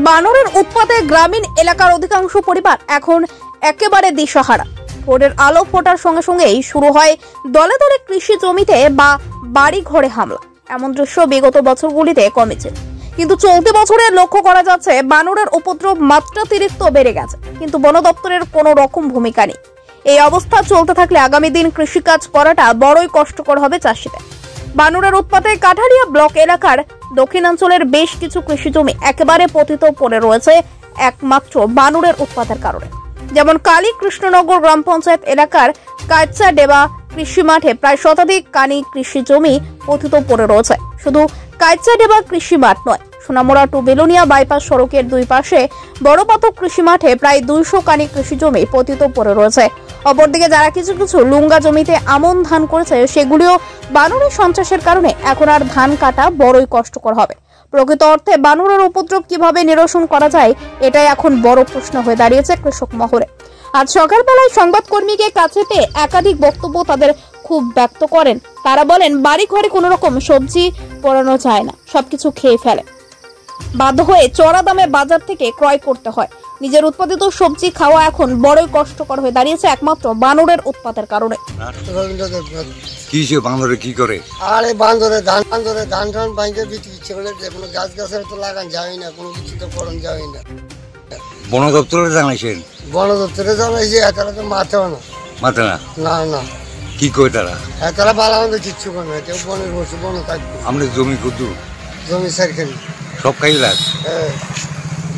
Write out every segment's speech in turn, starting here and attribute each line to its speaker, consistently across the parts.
Speaker 1: বানরের উৎপাতে গ্রামীণ এলাকার অধিকাংশ পরিবার এখন একেবারে দিশাহারা। ভোরের আলো ফোটার সঙ্গে সঙ্গেই শুরু হয় দলে দলে কৃষি জমিতে বা বাড়ি ঘরে হামলা। এমন দৃশ্য বিগত বছরগুলিতে কমেছে, কিন্তু চলতি বছরে লক্ষ্য করা যাচ্ছে বানরের উপদ্রব মাত্রাতিরিক্ত বেড়ে গেছে, কিন্তু বন দপ্তরের কোনো রকম ভূমিকা নেই। এই অবস্থা চলতে থাকলে আগামী দিন কৃষিকাজ করাটা বড়ই কষ্টকর হবে চাষিদের। বানরের উৎপাতে কাঠালিয়া ব্লক এলাকার দক্ষিণাঞ্চলের বেশ কিছু কৃষি জমি একেবারে পতিত পড়ে রয়েছে একমাত্র বানরের উৎপাতের কারণে। যেমন কালী কৃষ্ণনগর গ্রাম পঞ্চায়েত এলাকার কাচ্চা ডেবা কৃষি মাঠে প্রায় শতাধিক কানি কৃষি জমি পতিত পড়ে রয়েছে। শুধু কাচ্চা ডেবা কৃষি মাঠ নয়, সোনামুড়া টু বেলুনিয়া বাইপাস সড়কের দুই পাশে বড়পাতক কৃষি মাঠে প্রায় 200 কানি কৃষি জমি পতিত পড়ে রয়েছে। অপরদিকে যারা কিছু কিছু লুঙ্গা জমিতে আমন ধান করেছে, সেগুলিও বানরের সন্ত্রাসের কারণে এখন আর ধান কাটা বড়ই কষ্টকর হবে। প্রকৃত অর্থে বানরের উপদ্রব কিভাবে নিরসন করা যায়, এটাই এখন বড় প্রশ্ন হয়ে দাঁড়িয়েছে কৃষক মহলে। আজ সকালবেলায় সংবাদকর্মীকে কাছে পেয়ে একাধিক বক্তব্য তাদের খুব ব্যক্ত করেন। তারা বলেন, বাড়ি ঘরে কোনো রকম সবজি পোড়ানো যায় না, সবকিছু খেয়ে ফেলে, বাধ্য হয়ে চড়া দামে বাজার থেকে ক্রয় করতে হয়। নিজের উৎপাদিত সবজি খাওয়া এখন বড়ই কষ্টকর হয়ে দাঁড়িয়েছে একমাত্র বানরের উৎপাতের কারণে।
Speaker 2: কি করে?
Speaker 3: আরে বান্দরে ধান টান বাইকে বিক্রি ইচ্ছে করলে কোনো গাছ গাছের তো লাগান যাই না, কোনো কিছু তো করণ যাই না।
Speaker 2: বন দপ্তরে জানাইছেন?
Speaker 3: বন দপ্তরে জানাইছে, তারা তো মাথেও না।
Speaker 2: মাথে না?
Speaker 3: না না।
Speaker 2: কি কই তারা?
Speaker 3: তারা ভালো আমাদের কিচ্ছু করে না, কেউ বনের বসে বনে থাকবে।
Speaker 2: আমরা জমি কত?
Speaker 3: জমি সারখানি
Speaker 2: সব খাইলাম।
Speaker 3: হ্যাঁ,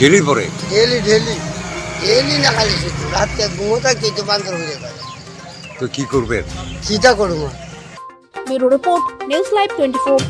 Speaker 2: ডেলি পরে?
Speaker 3: ডেলি না, খালি শুধু রাতে ঘুমোতা কেটে বান্দর হয়ে যায়।
Speaker 2: তো কি করবেন?
Speaker 3: চিন্তা করবো।
Speaker 1: Bureau report, news live 24।